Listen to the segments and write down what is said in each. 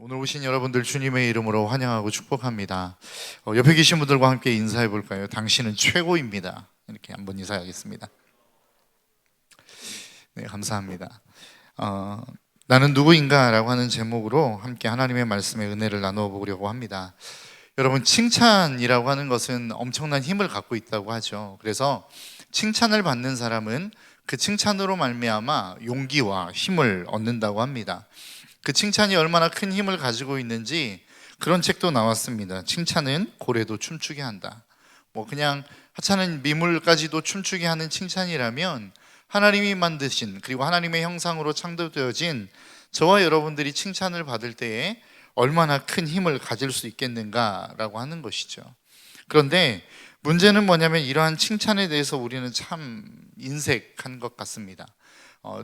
오늘 오신 여러분들 주님의 이름으로 환영하고 축복합니다. 옆에 계신 분들과 함께 인사해 볼까요? 당신은 최고입니다. 이렇게 한번 인사하겠습니다. 네, 감사합니다. 나는 누구인가? 라고 하는 제목으로 함께 하나님의 말씀의 은혜를 나누어 보려고 합니다. 여러분, 칭찬이라고 하는 것은 엄청난 힘을 갖고 있다고 하죠. 그래서 칭찬을 받는 사람은 그 칭찬으로 말미암아 용기와 힘을 얻는다고 합니다. 그 칭찬이 얼마나 큰 힘을 가지고 있는지 그런 책도 나왔습니다. 칭찬은 고래도 춤추게 한다. 그냥 하찮은 미물까지도 춤추게 하는 칭찬이라면 하나님이 만드신, 그리고 하나님의 형상으로 창조되어진 저와 여러분들이 칭찬을 받을 때에 얼마나 큰 힘을 가질 수 있겠는가라고 하는 것이죠. 그런데 문제는 뭐냐면 이러한 칭찬에 대해서 우리는 참 인색한 것 같습니다.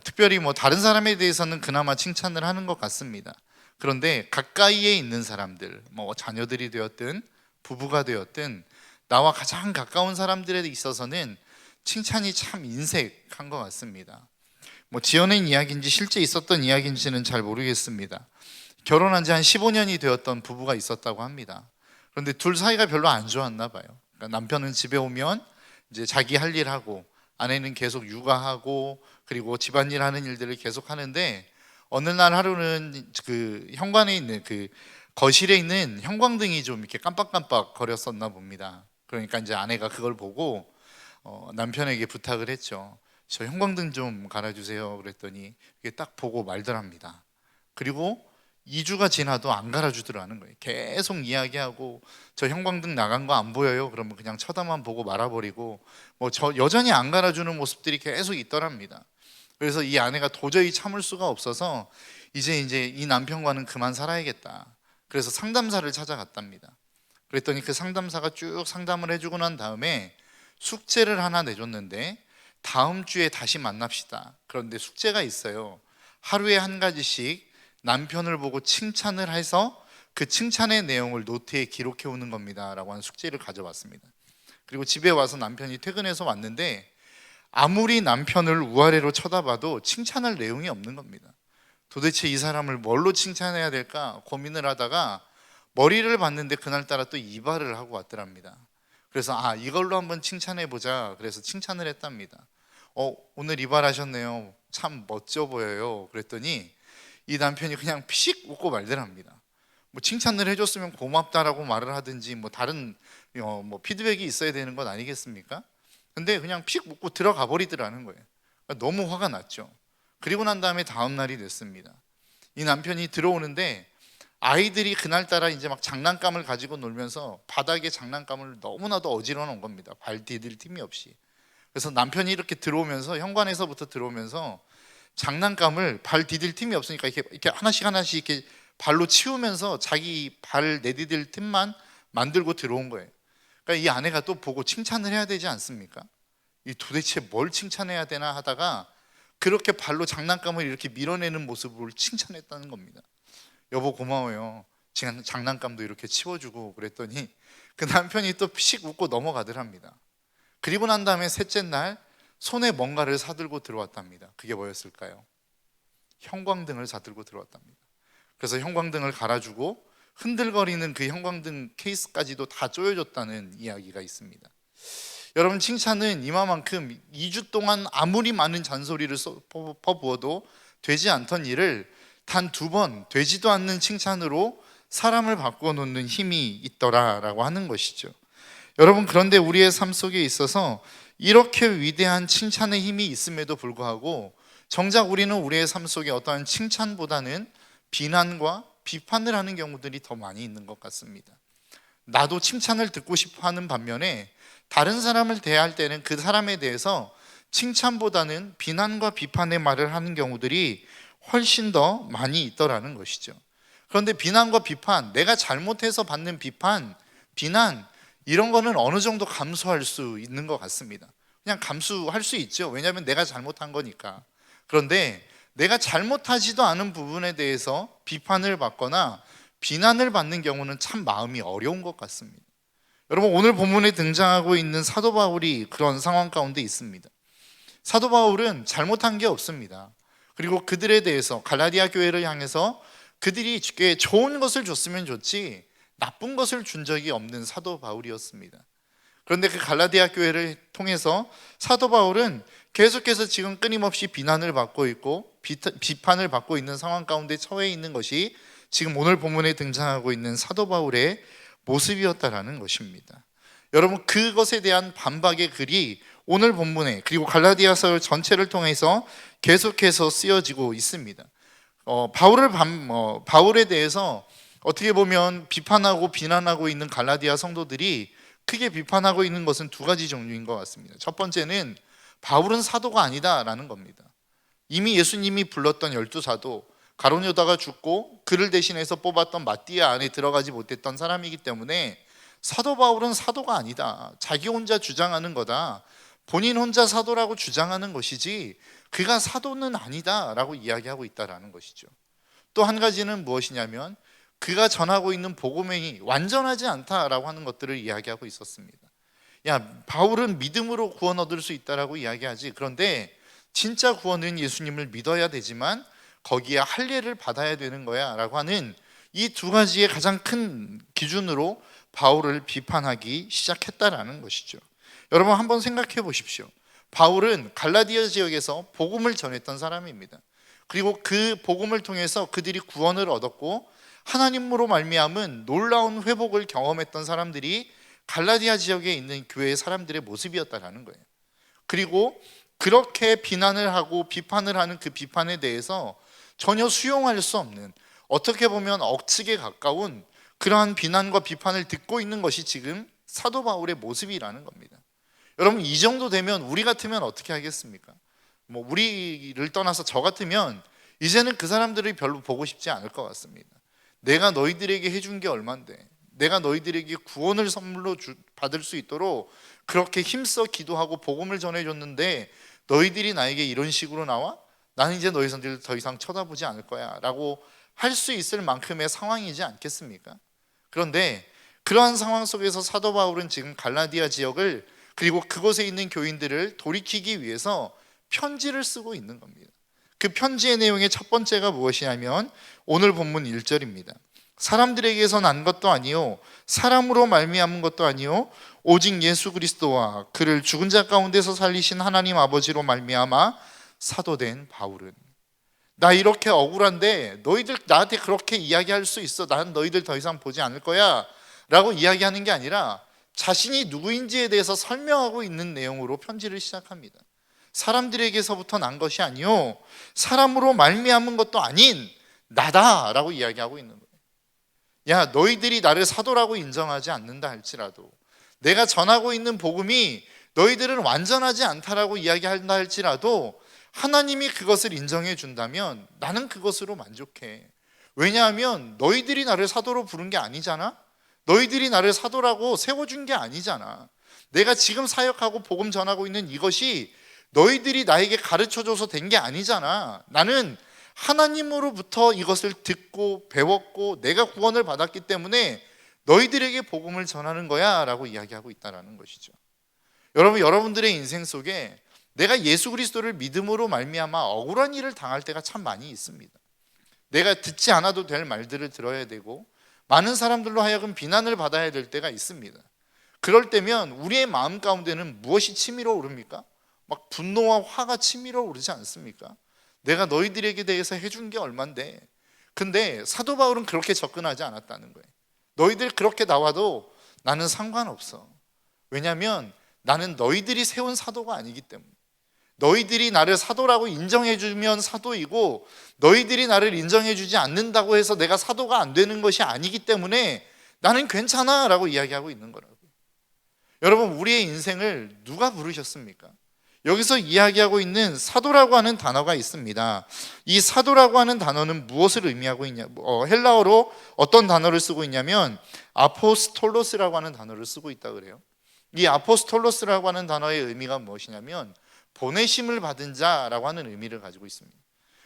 특별히 다른 사람에 대해서는 그나마 칭찬을 하는 것 같습니다. 그런데 가까이에 있는 사람들, 자녀들이 되었든 부부가 되었든 나와 가장 가까운 사람들에 있어서는 칭찬이 참 인색한 것 같습니다. 지어낸 이야기인지 실제 있었던 이야기인지는 잘 모르겠습니다. 결혼한 지 한 15년이 되었던 부부가 있었다고 합니다. 그런데 둘 사이가 별로 안 좋았나 봐요. 그러니까 남편은 집에 오면 이제 자기 할 일 하고, 아내는 계속 육아하고, 그리고 집안일 하는 일들을 계속 하는데, 어느 날 하루는 그 현관에 있는 그 거실에 있는 형광등이 좀 이렇게 깜빡깜빡 거렸었나 봅니다. 그러니까 이제 아내가 그걸 보고 남편에게 부탁을 했죠. 저 형광등 좀 갈아주세요. 그랬더니 이게 딱 보고 말더랍니다. 그리고 2주가 지나도 안 갈아주더라는 거예요. 계속 이야기하고, 저 형광등 나간 거 안 보여요? 그러면 그냥 쳐다만 보고 말아버리고, 저 여전히 안 갈아주는 모습들이 계속 있더랍니다. 그래서 이 아내가 도저히 참을 수가 없어서 이제 이 남편과는 그만 살아야겠다. 그래서 상담사를 찾아갔답니다. 그랬더니 그 상담사가 쭉 상담을 해주고 난 다음에 숙제를 하나 내줬는데, 다음 주에 다시 만납시다. 그런데 숙제가 있어요. 하루에 한 가지씩 남편을 보고 칭찬을 해서 그 칭찬의 내용을 노트에 기록해 오는 겁니다 라고 하는 숙제를 가져왔습니다. 그리고 집에 와서 남편이 퇴근해서 왔는데 아무리 남편을 위아래로 쳐다봐도 칭찬할 내용이 없는 겁니다. 도대체 이 사람을 뭘로 칭찬해야 될까 고민을 하다가 머리를 봤는데 그날따라 또 이발을 하고 왔더랍니다. 그래서 이걸로 한번 칭찬해 보자. 그래서 칭찬을 했답니다. 오늘 이발하셨네요. 참 멋져 보여요. 그랬더니 이 남편이 그냥 피식 웃고 말더랍니다. 칭찬을 해줬으면 고맙다라고 말을 하든지 다른 피드백이 있어야 되는 것 아니겠습니까? 근데 그냥 픽 웃고 들어가 버리더라는 거예요. 그러니까 너무 화가 났죠. 그리고 난 다음에 다음 날이 됐습니다. 이 남편이 들어오는데 아이들이 그날따라 이제 막 장난감을 가지고 놀면서 바닥에 장난감을 너무나도 어지러 놓은 겁니다. 발 디딜 틈이 없이. 그래서 남편이 이렇게 들어오면서, 현관에서부터 들어오면서 장난감을 발 디딜 틈이 없으니까 이렇게 하나씩 이렇게 발로 치우면서 자기 발 내디딜 틈만 만들고 들어온 거예요. 그러니까 이 아내가 또 보고 칭찬을 해야 되지 않습니까? 이 도대체 뭘 칭찬해야 되나 하다가 그렇게 발로 장난감을 이렇게 밀어내는 모습을 칭찬했다는 겁니다. 여보 고마워요. 장난감도 이렇게 치워주고. 그랬더니 그 남편이 또 피식 웃고 넘어가더랍니다. 그리고 난 다음에 셋째 날 손에 뭔가를 사들고 들어왔답니다. 그게 뭐였을까요? 형광등을 사들고 들어왔답니다. 그래서 형광등을 갈아주고 흔들거리는 그 형광등 케이스까지도 다 조여줬다는 이야기가 있습니다. 여러분, 칭찬은 이만큼 2주 동안 아무리 많은 잔소리를 퍼부어도 되지 않던 일을 단 2번 되지도 않는 칭찬으로 사람을 바꿔놓는 힘이 있더라라고 하는 것이죠. 여러분, 그런데 우리의 삶 속에 있어서 이렇게 위대한 칭찬의 힘이 있음에도 불구하고 정작 우리는 우리의 삶 속에 어떠한 칭찬보다는 비난과 비판을 하는 경우들이 더 많이 있는 것 같습니다. 나도 칭찬을 듣고 싶어 하는 반면에 다른 사람을 대할 때는 그 사람에 대해서 칭찬보다는 비난과 비판의 말을 하는 경우들이 훨씬 더 많이 있더라는 것이죠. 그런데 비난과 비판, 내가 잘못해서 받는 비판, 비난, 이런 거는 어느 정도 감수할 수 있는 것 같습니다. 그냥 감수할 수 있죠. 왜냐하면 내가 잘못한 거니까. 그런데 내가 잘못하지도 않은 부분에 대해서 비판을 받거나 비난을 받는 경우는 참 마음이 어려운 것 같습니다. 여러분, 오늘 본문에 등장하고 있는 사도 바울이 그런 상황 가운데 있습니다. 사도 바울은 잘못한 게 없습니다. 그리고 그들에 대해서 갈라디아 교회를 향해서 그들이 꽤 좋은 것을 줬으면 좋지 나쁜 것을 준 적이 없는 사도 바울이었습니다. 그런데 그 갈라디아 교회를 통해서 사도 바울은 계속해서 지금 끊임없이 비난을 받고 있고 비판을 받고 있는 상황 가운데 처해 있는 것이 지금 오늘 본문에 등장하고 있는 사도 바울의 모습이었다라는 것입니다. 여러분, 그것에 대한 반박의 글이 오늘 본문에 그리고 갈라디아서 전체를 통해서 계속해서 쓰여지고 있습니다. 바울에 대해서 어떻게 보면 비판하고 비난하고 있는 갈라디아 성도들이 크게 비판하고 있는 것은 두 가지 종류인 것 같습니다. 첫 번째는 바울은 사도가 아니다라는 겁니다. 이미 예수님이 불렀던 12사도, 가룟 유다가 죽고 그를 대신해서 뽑았던 마띠아 안에 들어가지 못했던 사람이기 때문에 사도 바울은 사도가 아니다, 자기 혼자 주장하는 거다, 본인 혼자 사도라고 주장하는 것이지 그가 사도는 아니다라고 이야기하고 있다라는 것이죠. 또 한 가지는 무엇이냐면 그가 전하고 있는 복음이 완전하지 않다라고 하는 것들을 이야기하고 있었습니다. 바울은 믿음으로 구원 얻을 수 있다라고 이야기하지, 그런데 진짜 구원은 예수님을 믿어야 되지만 거기에 할례를 받아야 되는 거야 라고 하는 이 두 가지의 가장 큰 기준으로 바울을 비판하기 시작했다라는 것이죠. 여러분, 한번 생각해 보십시오. 바울은 갈라디아 지역에서 복음을 전했던 사람입니다. 그리고 그 복음을 통해서 그들이 구원을 얻었고 하나님으로 말미암은 놀라운 회복을 경험했던 사람들이 갈라디아 지역에 있는 교회의 사람들의 모습이었다라는 거예요. 그리고 그렇게 비난을 하고 비판을 하는 그 비판에 대해서 전혀 수용할 수 없는, 어떻게 보면 억측에 가까운 그러한 비난과 비판을 듣고 있는 것이 지금 사도 바울의 모습이라는 겁니다. 여러분, 이 정도 되면 우리 같으면 어떻게 하겠습니까? 우리를 떠나서 저 같으면 이제는 그 사람들을 별로 보고 싶지 않을 것 같습니다. 내가 너희들에게 해준 게 얼만데, 내가 너희들에게 구원을 선물로 받을 수 있도록 그렇게 힘써 기도하고 복음을 전해줬는데 너희들이 나에게 이런 식으로 나와? 나는 이제 너희들 더 이상 쳐다보지 않을 거야 라고 할 수 있을 만큼의 상황이지 않겠습니까? 그런데 그러한 상황 속에서 사도 바울은 지금 갈라디아 지역을, 그리고 그곳에 있는 교인들을 돌이키기 위해서 편지를 쓰고 있는 겁니다. 그 편지의 내용의 첫 번째가 무엇이냐면 오늘 본문 1절입니다. 사람들에게서 난 것도 아니요 사람으로 말미암은 것도 아니요 오직 예수 그리스도와 그를 죽은 자 가운데서 살리신 하나님 아버지로 말미암아 사도된 바울은. 나 이렇게 억울한데 너희들 나한테 그렇게 이야기할 수 있어, 난 너희들 더 이상 보지 않을 거야 라고 이야기하는 게 아니라 자신이 누구인지에 대해서 설명하고 있는 내용으로 편지를 시작합니다. 사람들에게서부터 난 것이 아니요 사람으로 말미암은 것도 아닌 나다라고 이야기하고 있는 거예요. 너희들이 나를 사도라고 인정하지 않는다 할지라도, 내가 전하고 있는 복음이 너희들은 완전하지 않다라고 이야기한다 할지라도 하나님이 그것을 인정해 준다면 나는 그것으로 만족해. 왜냐하면 너희들이 나를 사도로 부른 게 아니잖아. 너희들이 나를 사도라고 세워준 게 아니잖아. 내가 지금 사역하고 복음 전하고 있는 이것이 너희들이 나에게 가르쳐줘서 된 게 아니잖아. 나는 하나님으로부터 이것을 듣고 배웠고 내가 구원을 받았기 때문에 너희들에게 복음을 전하는 거야 라고 이야기하고 있다는 것이죠. 여러분들의 인생 속에 내가 예수 그리스도를 믿음으로 말미암아 억울한 일을 당할 때가 참 많이 있습니다. 내가 듣지 않아도 될 말들을 들어야 되고 많은 사람들로 하여금 비난을 받아야 될 때가 있습니다. 그럴 때면 우리의 마음 가운데는 무엇이 치밀어 오릅니까? 막 분노와 화가 치밀어 오르지 않습니까? 내가 너희들에게 대해서 해준 게 얼만데. 근데 사도 바울은 그렇게 접근하지 않았다는 거예요. 너희들 그렇게 나와도 나는 상관없어. 왜냐하면 나는 너희들이 세운 사도가 아니기 때문에. 너희들이 나를 사도라고 인정해주면 사도이고 너희들이 나를 인정해주지 않는다고 해서 내가 사도가 안 되는 것이 아니기 때문에 나는 괜찮아 라고 이야기하고 있는 거라고요. 여러분, 우리의 인생을 누가 부르셨습니까? 여기서 이야기하고 있는 사도라고 하는 단어가 있습니다. 이 사도라고 하는 단어는 무엇을 의미하고 있냐? 헬라어로 어떤 단어를 쓰고 있냐면 아포스톨로스라고 하는 단어를 쓰고 있다 그래요. 이 아포스톨로스라고 하는 단어의 의미가 무엇이냐면 보내심을 받은 자라고 하는 의미를 가지고 있습니다.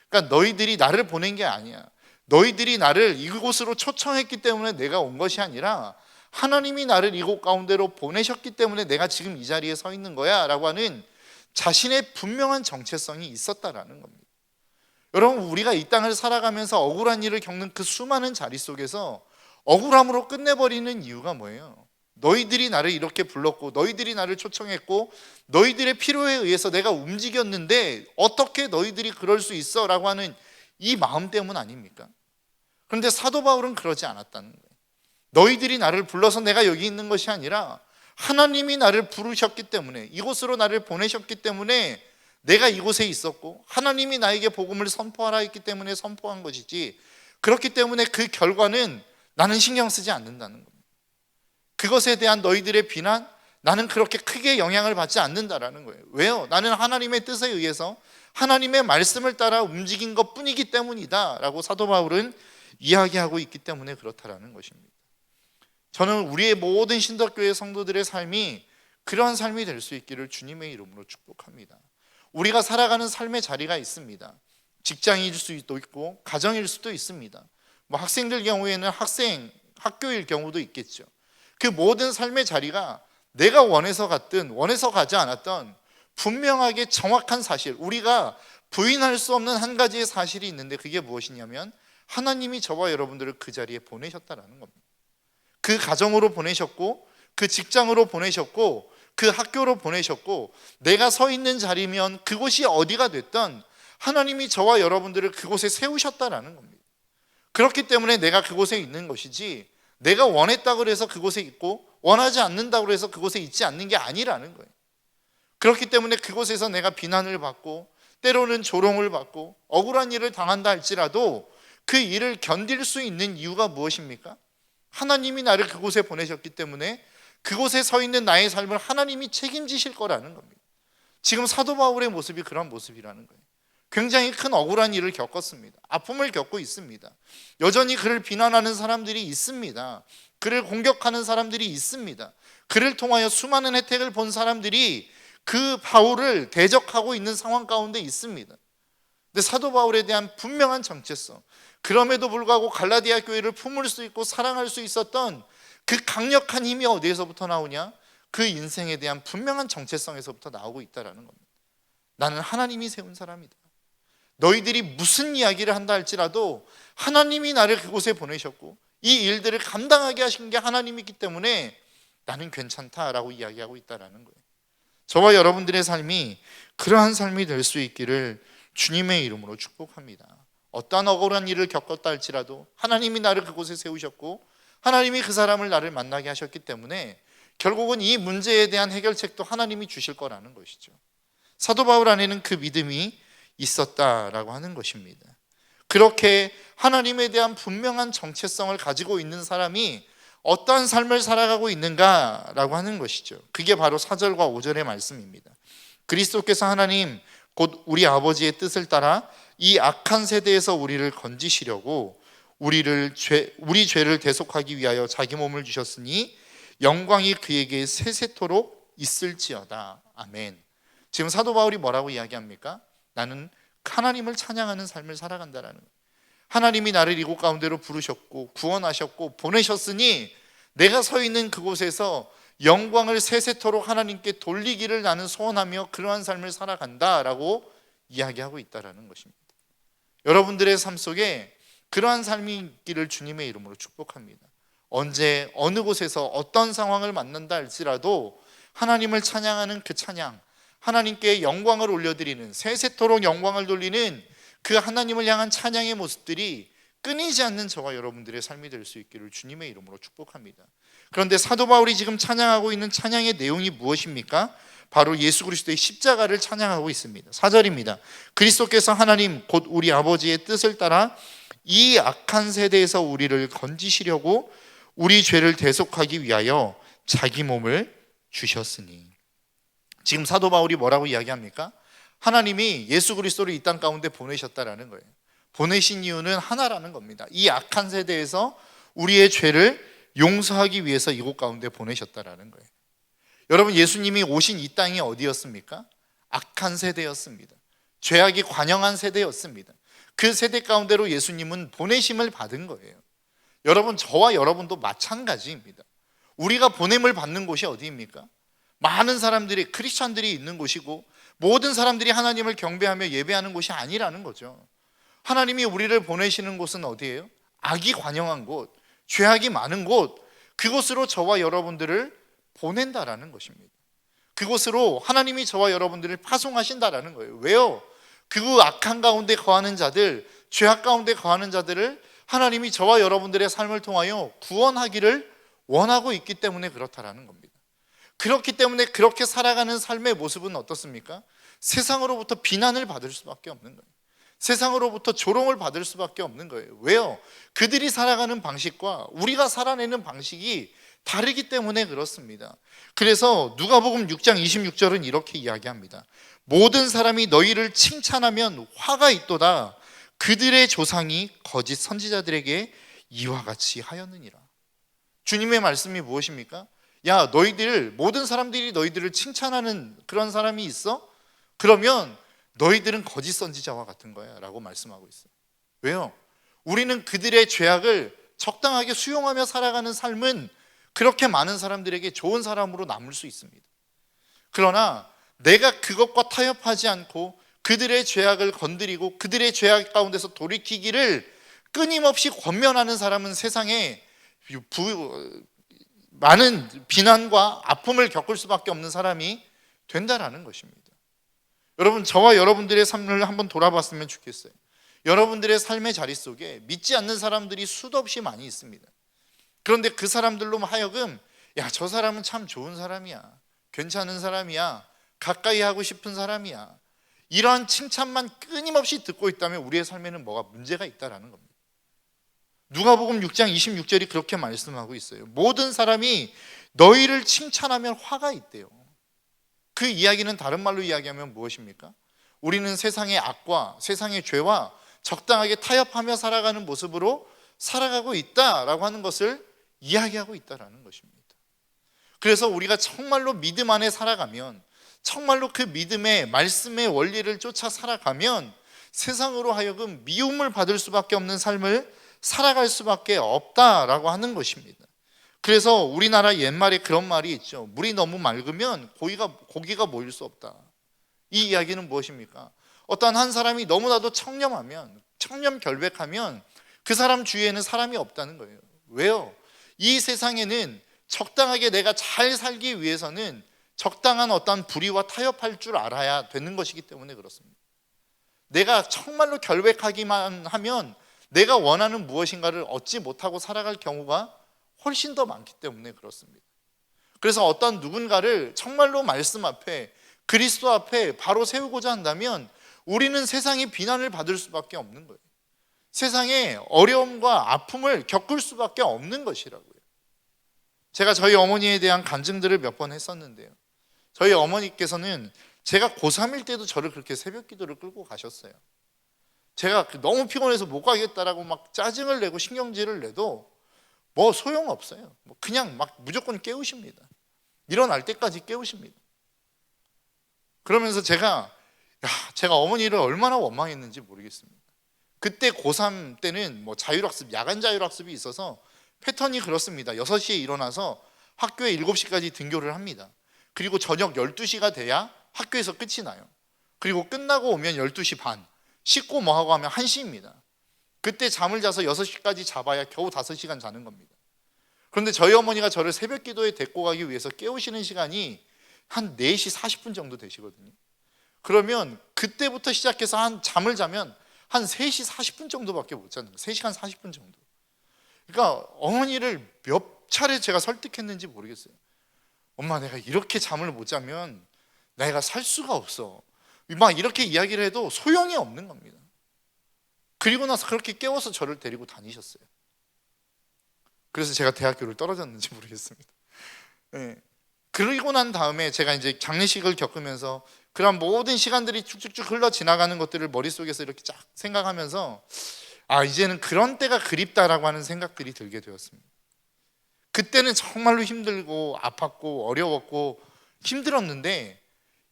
그러니까 너희들이 나를 보낸 게 아니야. 너희들이 나를 이곳으로 초청했기 때문에 내가 온 것이 아니라 하나님이 나를 이곳 가운데로 보내셨기 때문에 내가 지금 이 자리에 서 있는 거야 라고 하는 자신의 분명한 정체성이 있었다라는 겁니다. 여러분, 우리가 이 땅을 살아가면서 억울한 일을 겪는 그 수많은 자리 속에서 억울함으로 끝내버리는 이유가 뭐예요? 너희들이 나를 이렇게 불렀고 너희들이 나를 초청했고 너희들의 필요에 의해서 내가 움직였는데 어떻게 너희들이 그럴 수 있어? 라고 하는 이 마음 때문 아닙니까? 그런데 사도 바울은 그러지 않았다는 거예요. 너희들이 나를 불러서 내가 여기 있는 것이 아니라 하나님이 나를 부르셨기 때문에, 이곳으로 나를 보내셨기 때문에 내가 이곳에 있었고 하나님이 나에게 복음을 선포하라 했기 때문에 선포한 것이지, 그렇기 때문에 그 결과는 나는 신경 쓰지 않는다는 겁니다. 그것에 대한 너희들의 비난, 나는 그렇게 크게 영향을 받지 않는다라는 거예요. 왜요? 나는 하나님의 뜻에 의해서 하나님의 말씀을 따라 움직인 것 뿐이기 때문이다 라고 사도 바울은 이야기하고 있기 때문에 그렇다라는 것입니다. 저는 우리의 모든 신덕교회 성도들의 삶이 그러한 삶이 될 수 있기를 주님의 이름으로 축복합니다. 우리가 살아가는 삶의 자리가 있습니다. 직장일 수도 있고 가정일 수도 있습니다. 학생들 경우에는 학교일 경우도 있겠죠. 그 모든 삶의 자리가 내가 원해서 갔든 원해서 가지 않았던 분명하게 정확한 사실, 우리가 부인할 수 없는 한 가지의 사실이 있는데 그게 무엇이냐면 하나님이 저와 여러분들을 그 자리에 보내셨다라는 겁니다. 그 가정으로 보내셨고 그 직장으로 보내셨고 그 학교로 보내셨고, 내가 서 있는 자리면 그곳이 어디가 됐든 하나님이 저와 여러분들을 그곳에 세우셨다라는 겁니다. 그렇기 때문에 내가 그곳에 있는 것이지, 내가 원했다고 해서 그곳에 있고 원하지 않는다고 해서 그곳에 있지 않는 게 아니라는 거예요. 그렇기 때문에 그곳에서 내가 비난을 받고 때로는 조롱을 받고 억울한 일을 당한다 할지라도 그 일을 견딜 수 있는 이유가 무엇입니까? 하나님이 나를 그곳에 보내셨기 때문에 그곳에 서 있는 나의 삶을 하나님이 책임지실 거라는 겁니다. 지금 사도 바울의 모습이 그런 모습이라는 거예요. 굉장히 큰 억울한 일을 겪었습니다. 아픔을 겪고 있습니다. 여전히 그를 비난하는 사람들이 있습니다. 그를 공격하는 사람들이 있습니다. 그를 통하여 수많은 혜택을 본 사람들이 그 바울을 대적하고 있는 상황 가운데 있습니다. 근데 사도 바울에 대한 분명한 정체성, 그럼에도 불구하고 갈라디아 교회를 품을 수 있고 사랑할 수 있었던 그 강력한 힘이 어디에서부터 나오냐? 그 인생에 대한 분명한 정체성에서부터 나오고 있다는 겁니다. 나는 하나님이 세운 사람이다. 너희들이 무슨 이야기를 한다 할지라도 하나님이 나를 그곳에 보내셨고 이 일들을 감당하게 하신 게 하나님이기 때문에 나는 괜찮다라고 이야기하고 있다는 거예요. 저와 여러분들의 삶이 그러한 삶이 될 수 있기를 주님의 이름으로 축복합니다. 어떠한 억울한 일을 겪었다 할지라도 하나님이 나를 그곳에 세우셨고 하나님이 그 사람을 나를 만나게 하셨기 때문에 결국은 이 문제에 대한 해결책도 하나님이 주실 거라는 것이죠. 사도 바울 안에는 그 믿음이 있었다라고 하는 것입니다. 그렇게 하나님에 대한 분명한 정체성을 가지고 있는 사람이 어떠한 삶을 살아가고 있는가라고 하는 것이죠. 그게 바로 4절과 5절의 말씀입니다. 그리스도께서 하나님 곧 우리 아버지의 뜻을 따라 이 악한 세대에서 우리를 건지시려고 우리 죄를 대속하기 위하여 자기 몸을 주셨으니 영광이 그에게 세세토록 있을지어다. 아멘. 지금 사도 바울이 뭐라고 이야기합니까? 나는 하나님을 찬양하는 삶을 살아간다라는 거예요. 하나님이 나를 이곳 가운데로 부르셨고 구원하셨고 보내셨으니 내가 서 있는 그곳에서 영광을 세세토록 하나님께 돌리기를 나는 소원하며 그러한 삶을 살아간다라고 이야기하고 있다는 것입니다. 여러분들의 삶 속에 그러한 삶이 있기를 주님의 이름으로 축복합니다. 언제 어느 곳에서 어떤 상황을 만난다 할지라도 하나님을 찬양하는 그 찬양, 하나님께 영광을 올려드리는, 세세토록 영광을 돌리는 그 하나님을 향한 찬양의 모습들이 끊이지 않는 저와 여러분들의 삶이 될 수 있기를 주님의 이름으로 축복합니다. 그런데 사도 바울이 지금 찬양하고 있는 찬양의 내용이 무엇입니까? 바로 예수 그리스도의 십자가를 찬양하고 있습니다. 4절입니다. 그리스도께서 하나님 곧 우리 아버지의 뜻을 따라 이 악한 세대에서 우리를 건지시려고 우리 죄를 대속하기 위하여 자기 몸을 주셨으니. 지금 사도 바울이 뭐라고 이야기합니까? 하나님이 예수 그리스도를 이 땅 가운데 보내셨다라는 거예요. 보내신 이유는 하나라는 겁니다. 이 악한 세대에서 우리의 죄를 용서하기 위해서 이곳 가운데 보내셨다라는 거예요. 여러분, 예수님이 오신 이 땅이 어디였습니까? 악한 세대였습니다. 죄악이 관영한 세대였습니다. 그 세대 가운데로 예수님은 보내심을 받은 거예요. 여러분, 저와 여러분도 마찬가지입니다. 우리가 보냄을 받는 곳이 어디입니까? 많은 사람들이, 크리스찬들이 있는 곳이고 모든 사람들이 하나님을 경배하며 예배하는 곳이 아니라는 거죠. 하나님이 우리를 보내시는 곳은 어디예요? 악이 관영한 곳, 죄악이 많은 곳, 그곳으로 저와 여러분들을 보낸다라는 것입니다. 그곳으로 하나님이 저와 여러분들을 파송하신다라는 거예요. 왜요? 그 악한 가운데 거하는 자들, 죄악 가운데 거하는 자들을 하나님이 저와 여러분들의 삶을 통하여 구원하기를 원하고 있기 때문에 그렇다라는 겁니다. 그렇기 때문에 그렇게 살아가는 삶의 모습은 어떻습니까? 세상으로부터 비난을 받을 수밖에 없는 거예요. 세상으로부터 조롱을 받을 수밖에 없는 거예요. 왜요? 그들이 살아가는 방식과 우리가 살아내는 방식이 다르기 때문에 그렇습니다. 그래서 누가복음 6장 26절은 이렇게 이야기합니다. 모든 사람이 너희를 칭찬하면 화가 있도다. 그들의 조상이 거짓 선지자들에게 이와 같이 하였느니라. 주님의 말씀이 무엇입니까? 야, 모든 사람들이 너희들을 칭찬하는 그런 사람이 있어? 그러면 너희들은 거짓 선지자와 같은 거야 라고 말씀하고 있어요. 왜요? 우리는 그들의 죄악을 적당하게 수용하며 살아가는 삶은 그렇게 많은 사람들에게 좋은 사람으로 남을 수 있습니다. 그러나 내가 그것과 타협하지 않고 그들의 죄악을 건드리고 그들의 죄악 가운데서 돌이키기를 끊임없이 권면하는 사람은 세상에 많은 비난과 아픔을 겪을 수밖에 없는 사람이 된다라는 것입니다. 여러분, 저와 여러분들의 삶을 한번 돌아봤으면 좋겠어요. 여러분들의 삶의 자리 속에 믿지 않는 사람들이 수도 없이 많이 있습니다. 그런데 그 사람들로 하여금 야, 저 사람은 참 좋은 사람이야, 괜찮은 사람이야, 가까이 하고 싶은 사람이야, 이러한 칭찬만 끊임없이 듣고 있다면 우리의 삶에는 뭐가 문제가 있다라는 겁니다. 누가복음 6장 26절이 그렇게 말씀하고 있어요. 모든 사람이 너희를 칭찬하면 화가 있대요. 그 이야기는 다른 말로 이야기하면 무엇입니까? 우리는 세상의 악과 세상의 죄와 적당하게 타협하며 살아가는 모습으로 살아가고 있다라고 하는 것을 이야기하고 있다라는 것입니다. 그래서 우리가 정말로 믿음 안에 살아가면, 정말로 그 믿음의 말씀의 원리를 쫓아 살아가면 세상으로 하여금 미움을 받을 수밖에 없는 삶을 살아갈 수밖에 없다라고 하는 것입니다. 그래서 우리나라 옛말에 그런 말이 있죠. 물이 너무 맑으면 고기가 모일 수 없다. 이 이야기는 무엇입니까? 어떤 한 사람이 너무나도 청렴결백하면 그 사람 주위에는 사람이 없다는 거예요. 왜요? 이 세상에는 적당하게 내가 잘 살기 위해서는 적당한 어떤 불의와 타협할 줄 알아야 되는 것이기 때문에 그렇습니다. 내가 정말로 결백하기만 하면 내가 원하는 무엇인가를 얻지 못하고 살아갈 경우가 훨씬 더 많기 때문에 그렇습니다. 그래서 어떤 누군가를 정말로 말씀 앞에, 그리스도 앞에 바로 세우고자 한다면 우리는 세상의 비난을 받을 수밖에 없는 거예요. 세상에 어려움과 아픔을 겪을 수밖에 없는 것이라고요. 제가 저희 어머니에 대한 간증들을 몇 번 했었는데요, 저희 어머니께서는 제가 고3일 때도 저를 그렇게 새벽 기도를 끌고 가셨어요. 제가 너무 피곤해서 못 가겠다라고 막 짜증을 내고 신경질을 내도 뭐 소용없어요. 그냥 막 무조건 깨우십니다. 일어날 때까지 깨우십니다. 그러면서 제가 어머니를 얼마나 원망했는지 모르겠습니다. 그때 고3 때는 자율학습, 야간 자율학습이 있어서 패턴이 그렇습니다. 6시에 일어나서 학교에 7시까지 등교를 합니다. 그리고 저녁 12시가 돼야 학교에서 끝이 나요. 그리고 끝나고 오면 12시 반, 씻고 하고 하면 1시입니다. 그때 잠을 자서 6시까지 자봐야 겨우 5시간 자는 겁니다. 그런데 저희 어머니가 저를 새벽 기도에 데리고 가기 위해서 깨우시는 시간이 한 4시 40분 정도 되시거든요. 그러면 그때부터 시작해서 잠을 자면 한 3시 40분 정도밖에 못 자는 거예요. 3시간 40분 정도. 그러니까 어머니를 몇 차례 제가 설득했는지 모르겠어요. 엄마, 내가 이렇게 잠을 못 자면 내가 살 수가 없어, 막 이렇게 이야기를 해도 소용이 없는 겁니다. 그리고 나서 그렇게 깨워서 저를 데리고 다니셨어요. 그래서 제가 대학교를 떨어졌는지 모르겠습니다. 네. 그리고 난 다음에 제가 이제 장례식을 겪으면서 그런 모든 시간들이 쭉쭉쭉 흘러 지나가는 것들을 머릿속에서 이렇게 쫙 생각하면서 이제는 그런 때가 그립다라고 하는 생각들이 들게 되었습니다. 그때는 정말로 힘들고 아팠고 어려웠고 힘들었는데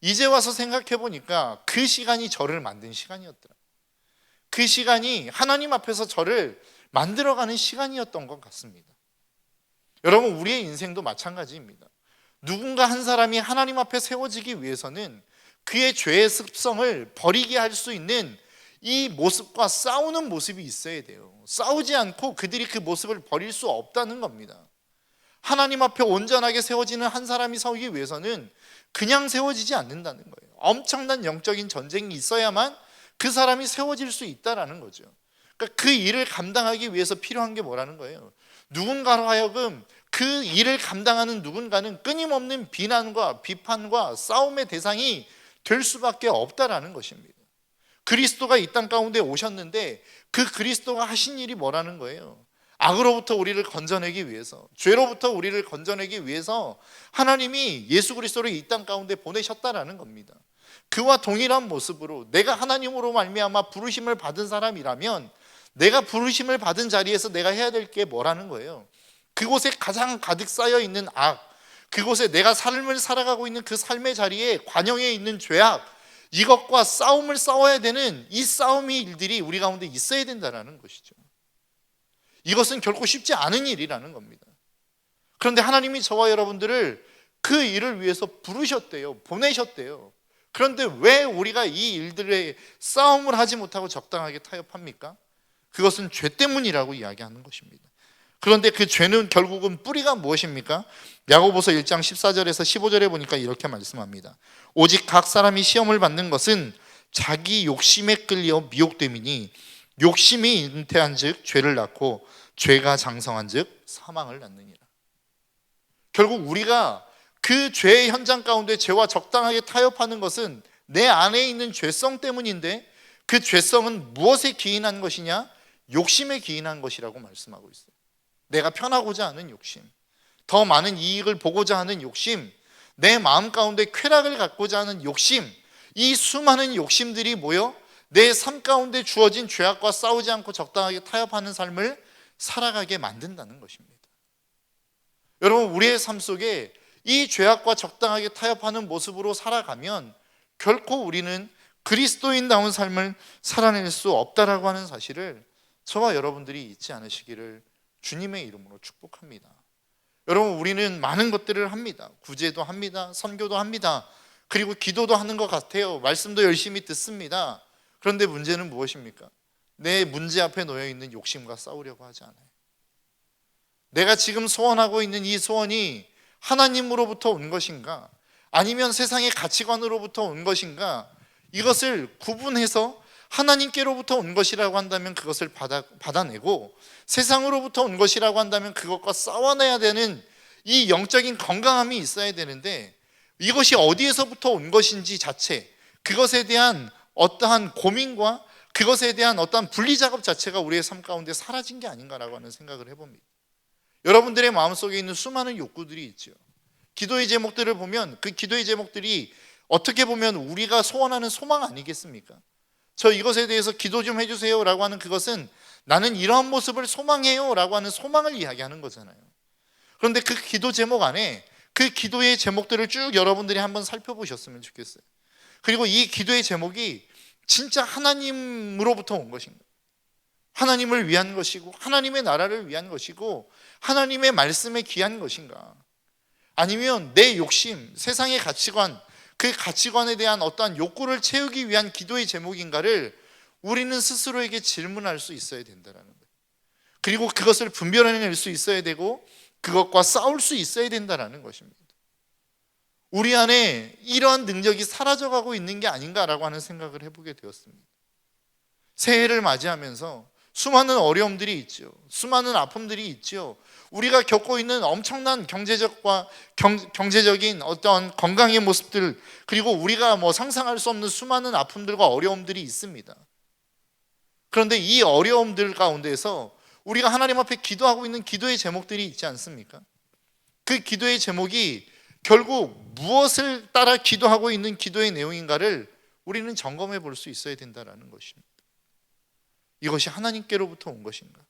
이제 와서 생각해 보니까 그 시간이 저를 만든 시간이었더라. 그 시간이 하나님 앞에서 저를 만들어가는 시간이었던 것 같습니다. 여러분, 우리의 인생도 마찬가지입니다. 누군가 한 사람이 하나님 앞에 세워지기 위해서는 그의 죄의 습성을 버리게 할 수 있는 이 모습과 싸우는 모습이 있어야 돼요. 싸우지 않고 그들이 그 모습을 버릴 수 없다는 겁니다. 하나님 앞에 온전하게 세워지는 한 사람이 서기 위해서는 그냥 세워지지 않는다는 거예요. 엄청난 영적인 전쟁이 있어야만 그 사람이 세워질 수 있다라는 거죠. 그러니까 그 일을 감당하기 위해서 필요한 게 뭐라는 거예요? 누군가로 하여금 그 일을 감당하는 누군가는 끊임없는 비난과 비판과 싸움의 대상이 될 수밖에 없다라는 것입니다. 그리스도가 이 땅 가운데 오셨는데 그 그리스도가 하신 일이 뭐라는 거예요? 악으로부터 우리를 건져내기 위해서, 죄로부터 우리를 건져내기 위해서 하나님이 예수 그리스도를 이 땅 가운데 보내셨다라는 겁니다. 그와 동일한 모습으로 내가 하나님으로 말미암아 부르심을 받은 사람이라면 내가 부르심을 받은 자리에서 내가 해야 될 게 뭐라는 거예요? 그곳에 가장 가득 쌓여 있는 악, 그곳에 내가 삶을 살아가고 있는 그 삶의 자리에 관영에 있는 죄악, 이것과 싸움을 싸워야 되는 이 싸움의 일들이 우리 가운데 있어야 된다는 것이죠. 이것은 결코 쉽지 않은 일이라는 겁니다. 그런데 하나님이 저와 여러분들을 그 일을 위해서 부르셨대요. 보내셨대요. 그런데 왜 우리가 이 일들에 싸움을 하지 못하고 적당하게 타협합니까? 그것은 죄 때문이라고 이야기하는 것입니다. 그런데 그 죄는 결국은 뿌리가 무엇입니까? 야고보서 1장 14절에서 15절에 보니까 이렇게 말씀합니다. 오직 각 사람이 시험을 받는 것은 자기 욕심에 끌려 미혹됨이니 욕심이 잉태한 즉 죄를 낳고 죄가 장성한 즉 사망을 낳느니라. 결국 우리가 그 죄의 현장 가운데 죄와 적당하게 타협하는 것은 내 안에 있는 죄성 때문인데 그 죄성은 무엇에 기인한 것이냐? 욕심에 기인한 것이라고 말씀하고 있어요. 내가 편하고자 하는 욕심, 더 많은 이익을 보고자 하는 욕심, 내 마음 가운데 쾌락을 갖고자 하는 욕심, 이 수많은 욕심들이 모여 내 삶 가운데 주어진 죄악과 싸우지 않고 적당하게 타협하는 삶을 살아가게 만든다는 것입니다. 여러분, 우리의 삶 속에 이 죄악과 적당하게 타협하는 모습으로 살아가면 결코 우리는 그리스도인다운 삶을 살아낼 수 없다라고 하는 사실을 저와 여러분들이 잊지 않으시기를 주님의 이름으로 축복합니다. 여러분, 우리는 많은 것들을 합니다. 구제도 합니다. 선교도 합니다. 그리고 기도도 하는 것 같아요. 말씀도 열심히 듣습니다. 그런데 문제는 무엇입니까? 내 문제 앞에 놓여 있는 욕심과 싸우려고 하지 않아요. 내가 지금 소원하고 있는 이 소원이 하나님으로부터 온 것인가? 아니면 세상의 가치관으로부터 온 것인가? 이것을 구분해서 하나님께로부터 온 것이라고 한다면 그것을 받아내고 세상으로부터 온 것이라고 한다면 그것과 싸워내야 되는 이 영적인 건강함이 있어야 되는데 이것이 어디에서부터 온 것인지 자체, 그것에 대한 어떠한 고민과 그것에 대한 어떠한 분리작업 자체가 우리의 삶 가운데 사라진 게 아닌가라고 하는 생각을 해봅니다. 여러분들의 마음속에 있는 수많은 욕구들이 있죠. 기도의 제목들을 보면 그 기도의 제목들이 어떻게 보면 우리가 소원하는 소망 아니겠습니까? 저 이것에 대해서 기도 좀 해주세요 라고 하는 그것은 나는 이러한 모습을 소망해요 라고 하는 소망을 이야기하는 거잖아요. 그런데 그 기도 제목 안에 그 기도의 제목들을 쭉 여러분들이 한번 살펴보셨으면 좋겠어요. 그리고 이 기도의 제목이 진짜 하나님으로부터 온 것인가? 하나님을 위한 것이고 하나님의 나라를 위한 것이고 하나님의 말씀에 귀한 것인가? 아니면 내 욕심, 세상의 가치관, 그 가치관에 대한 어떠한 욕구를 채우기 위한 기도의 제목인가를 우리는 스스로에게 질문할 수 있어야 된다는 거예요. 그리고 그것을 분별해낼 수 있어야 되고 그것과 싸울 수 있어야 된다는 것입니다. 우리 안에 이러한 능력이 사라져가고 있는 게 아닌가라고 하는 생각을 해보게 되었습니다. 새해를 맞이하면서 수많은 어려움들이 있죠. 수많은 아픔들이 있죠. 우리가 겪고 있는 엄청난 경제적인 어떤 건강의 모습들, 그리고 우리가 상상할 수 없는 수많은 아픔들과 어려움들이 있습니다. 그런데 이 어려움들 가운데서 우리가 하나님 앞에 기도하고 있는 기도의 제목들이 있지 않습니까? 그 기도의 제목이 결국 무엇을 따라 기도하고 있는 기도의 내용인가를 우리는 점검해 볼 수 있어야 된다는 것입니다. 이것이 하나님께로부터 온 것인가?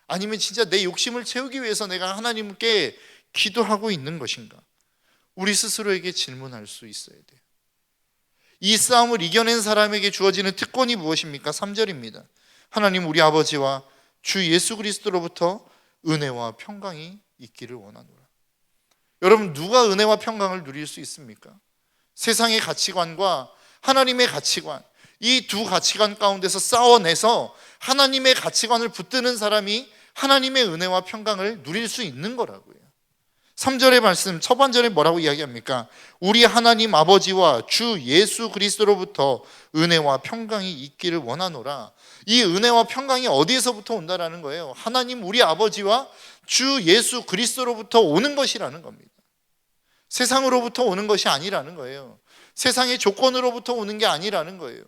아니면 진짜 내 욕심을 채우기 위해서 내가 하나님께 기도하고 있는 것인가? 우리 스스로에게 질문할 수 있어야 돼요. 이 싸움을 이겨낸 사람에게 주어지는 특권이 무엇입니까? 3절입니다. 하나님 우리 아버지와 주 예수 그리스도로부터 은혜와 평강이 있기를 원하노라. 여러분, 누가 은혜와 평강을 누릴 수 있습니까? 세상의 가치관과 하나님의 가치관, 이 두 가치관 가운데서 싸워내서 하나님의 가치관을 붙드는 사람이 하나님의 은혜와 평강을 누릴 수 있는 거라고요. 3절의 말씀 초반절에 뭐라고 이야기합니까? 우리 하나님 아버지와 주 예수 그리스도로부터 은혜와 평강이 있기를 원하노라. 이 은혜와 평강이 어디에서부터 온다라는 거예요? 하나님 우리 아버지와 주 예수 그리스도로부터 오는 것이라는 겁니다. 세상으로부터 오는 것이 아니라는 거예요. 세상의 조건으로부터 오는 게 아니라는 거예요.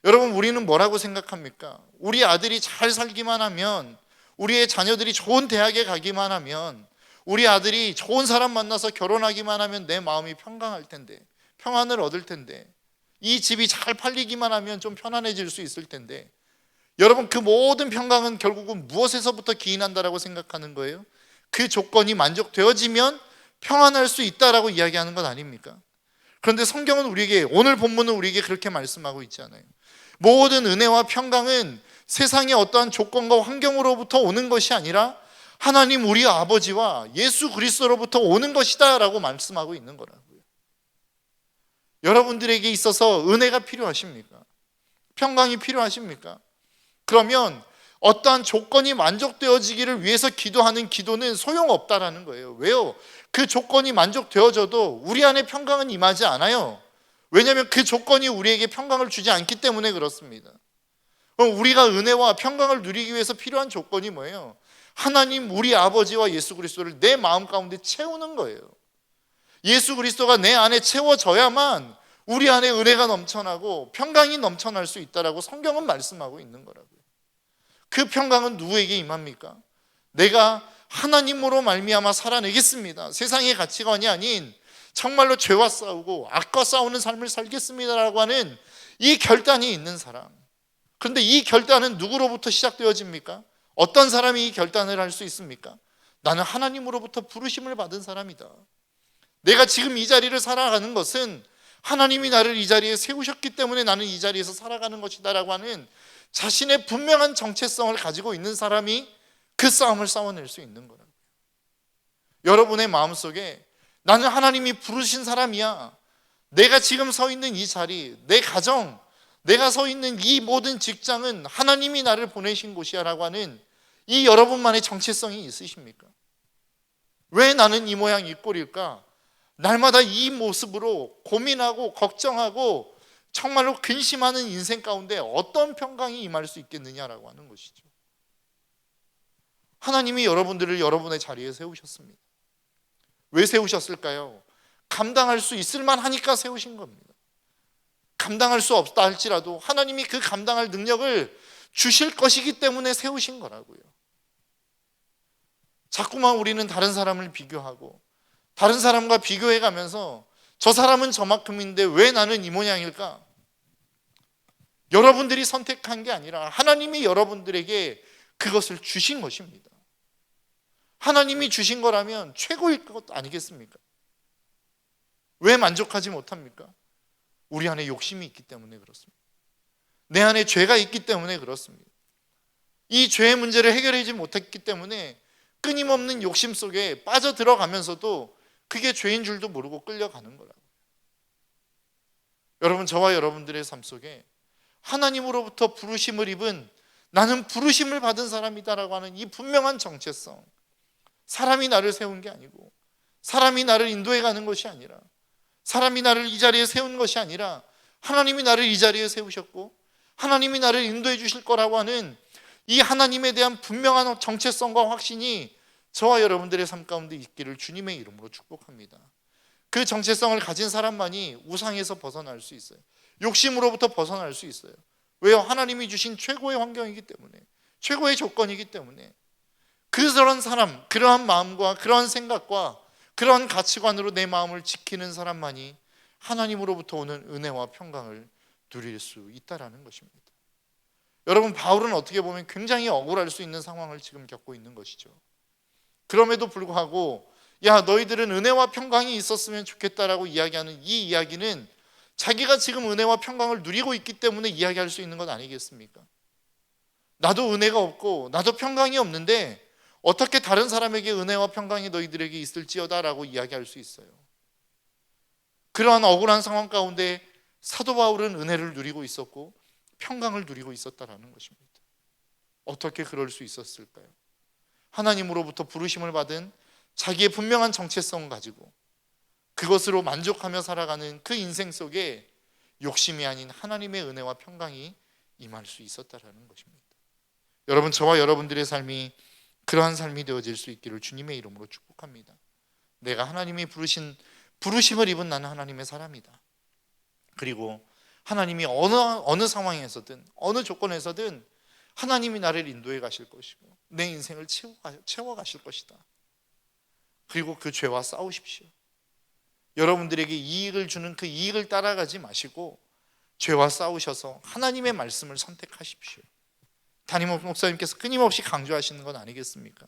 여러분, 우리는 뭐라고 생각합니까? 우리 아들이 잘 살기만 하면, 우리의 자녀들이 좋은 대학에 가기만 하면, 우리 아들이 좋은 사람 만나서 결혼하기만 하면 내 마음이 평강할 텐데, 평안을 얻을 텐데, 이 집이 잘 팔리기만 하면 좀 편안해질 수 있을 텐데, 여러분, 그 모든 평강은 결국은 무엇에서부터 기인한다라고 생각하는 거예요? 그 조건이 만족되어지면 평안할 수 있다라고 이야기하는 것 아닙니까? 그런데 성경은 우리에게, 오늘 본문은 우리에게 그렇게 말씀하고 있잖아요. 모든 은혜와 평강은 세상의 어떠한 조건과 환경으로부터 오는 것이 아니라 하나님 우리 아버지와 예수 그리스도로부터 오는 것이다 라고 말씀하고 있는 거라고요. 여러분들에게 있어서 은혜가 필요하십니까? 평강이 필요하십니까? 그러면 어떠한 조건이 만족되어지기를 위해서 기도하는 기도는 소용없다라는 거예요. 왜요? 그 조건이 만족되어져도 우리 안에 평강은 임하지 않아요. 왜냐하면 그 조건이 우리에게 평강을 주지 않기 때문에 그렇습니다. 그럼 우리가 은혜와 평강을 누리기 위해서 필요한 조건이 뭐예요? 하나님 우리 아버지와 예수 그리스도를 내 마음 가운데 채우는 거예요. 예수 그리스도가 내 안에 채워져야만 우리 안에 은혜가 넘쳐나고 평강이 넘쳐날 수 있다라고 성경은 말씀하고 있는 거라고요. 그 평강은 누구에게 임합니까? 내가 하나님으로 말미암아 살아내겠습니다. 세상의 가치관이 아닌 정말로 죄와 싸우고 악과 싸우는 삶을 살겠습니다라고 하는 이 결단이 있는 사람. 그런데 이 결단은 누구로부터 시작되어집니까? 어떤 사람이 이 결단을 할 수 있습니까? 나는 하나님으로부터 부르심을 받은 사람이다. 내가 지금 이 자리를 살아가는 것은 하나님이 나를 이 자리에 세우셨기 때문에 나는 이 자리에서 살아가는 것이다 라고 하는 자신의 분명한 정체성을 가지고 있는 사람이 그 싸움을 싸워낼 수 있는 거라고요. 여러분의 마음속에 나는 하나님이 부르신 사람이야, 내가 지금 서 있는 이 자리, 내 가정, 내가 서 있는 이 모든 직장은 하나님이 나를 보내신 곳이야 라고 하는 이 여러분만의 정체성이 있으십니까? 왜 나는 이 모양 이 꼴일까? 날마다 이 모습으로 고민하고 걱정하고 정말로 근심하는 인생 가운데 어떤 평강이 임할 수 있겠느냐라고 하는 것이죠. 하나님이 여러분들을 여러분의 자리에 세우셨습니다. 왜 세우셨을까요? 감당할 수 있을 만하니까 세우신 겁니다. 감당할 수 없다 할지라도 하나님이 그 감당할 능력을 주실 것이기 때문에 세우신 거라고요. 자꾸만 우리는 다른 사람을 비교하고 다른 사람과 비교해 가면서 저 사람은 저만큼인데 왜 나는 이 모양일까? 여러분들이 선택한 게 아니라 하나님이 여러분들에게 그것을 주신 것입니다. 하나님이 주신 거라면 최고일 것 아니겠습니까? 왜 만족하지 못합니까? 우리 안에 욕심이 있기 때문에 그렇습니다. 내 안에 죄가 있기 때문에 그렇습니다. 이 죄의 문제를 해결하지 못했기 때문에 끊임없는 욕심 속에 빠져들어가면서도 그게 죄인 줄도 모르고 끌려가는 거라고요. 여러분, 저와 여러분들의 삶 속에 하나님으로부터 부르심을 입은, 나는 부르심을 받은 사람이다라고 하는 이 분명한 정체성, 사람이 나를 세운 게 아니고 사람이 나를 인도해 가는 것이 아니라 사람이 나를 이 자리에 세운 것이 아니라 하나님이 나를 이 자리에 세우셨고 하나님이 나를 인도해 주실 거라고 하는 이 하나님에 대한 분명한 정체성과 확신이 저와 여러분들의 삶 가운데 있기를 주님의 이름으로 축복합니다. 그 정체성을 가진 사람만이 우상에서 벗어날 수 있어요. 욕심으로부터 벗어날 수 있어요. 왜요? 하나님이 주신 최고의 환경이기 때문에, 최고의 조건이기 때문에. 그런 사람, 그러한 마음과 그러한 생각과 그러한 가치관으로 내 마음을 지키는 사람만이 하나님으로부터 오는 은혜와 평강을 누릴 수 있다라는 것입니다. 여러분, 바울은 어떻게 보면 굉장히 억울할 수 있는 상황을 지금 겪고 있는 것이죠. 그럼에도 불구하고 야, 너희들은 은혜와 평강이 있었으면 좋겠다라고 이야기하는 이 이야기는 자기가 지금 은혜와 평강을 누리고 있기 때문에 이야기할 수 있는 것 아니겠습니까? 나도 은혜가 없고 나도 평강이 없는데 어떻게 다른 사람에게 은혜와 평강이 너희들에게 있을지어다라고 이야기할 수 있어요. 그러한 억울한 상황 가운데 사도 바울은 은혜를 누리고 있었고 평강을 누리고 있었다라는 것입니다. 어떻게 그럴 수 있었을까요? 하나님으로부터 부르심을 받은 자기의 분명한 정체성을 가지고 그것으로 만족하며 살아가는 그 인생 속에 욕심이 아닌 하나님의 은혜와 평강이 임할 수 있었다라는 것입니다. 여러분, 저와 여러분들의 삶이 그러한 삶이 되어질 수 있기를 주님의 이름으로 축복합니다. 내가 하나님이 부르심을 입은 나는 하나님의 사람이다. 그리고 하나님이 어느 상황에서든 어느 조건에서든 하나님이 나를 인도해 가실 것이고 내 인생을 채워 가실 것이다. 그리고 그 죄와 싸우십시오. 여러분들에게 이익을 주는 그 이익을 따라가지 마시고 죄와 싸우셔서 하나님의 말씀을 선택하십시오. 담임 목사님께서 끊임없이 강조하시는 건 아니겠습니까?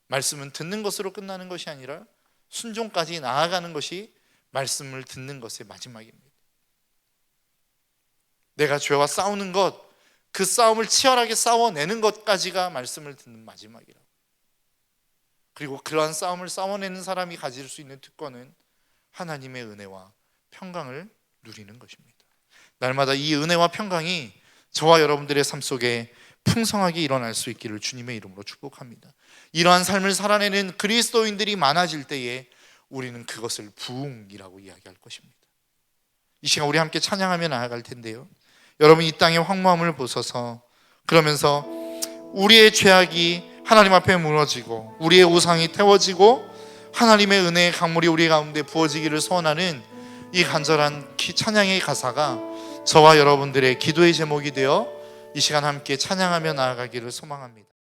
말씀은 듣는 것으로 끝나는 것이 아니라 순종까지 나아가는 것이 말씀을 듣는 것의 마지막입니다. 내가 죄와 싸우는 것, 그 싸움을 치열하게 싸워내는 것까지가 말씀을 듣는 마지막이라고. 그리고 그러한 싸움을 싸워내는 사람이 가질 수 있는 특권은 하나님의 은혜와 평강을 누리는 것입니다. 날마다 이 은혜와 평강이 저와 여러분들의 삶 속에 풍성하게 일어날 수 있기를 주님의 이름으로 축복합니다. 이러한 삶을 살아내는 그리스도인들이 많아질 때에 우리는 그것을 부흥이라고 이야기할 것입니다. 이 시간 우리 함께 찬양하며 나아갈 텐데요, 여러분 이 땅의 황무함을 보소서. 그러면서 우리의 죄악이 하나님 앞에 무너지고 우리의 우상이 태워지고 하나님의 은혜의 강물이 우리 가운데 부어지기를 소원하는 이 간절한 찬양의 가사가 저와 여러분들의 기도의 제목이 되어 이 시간 함께 찬양하며 나아가기를 소망합니다.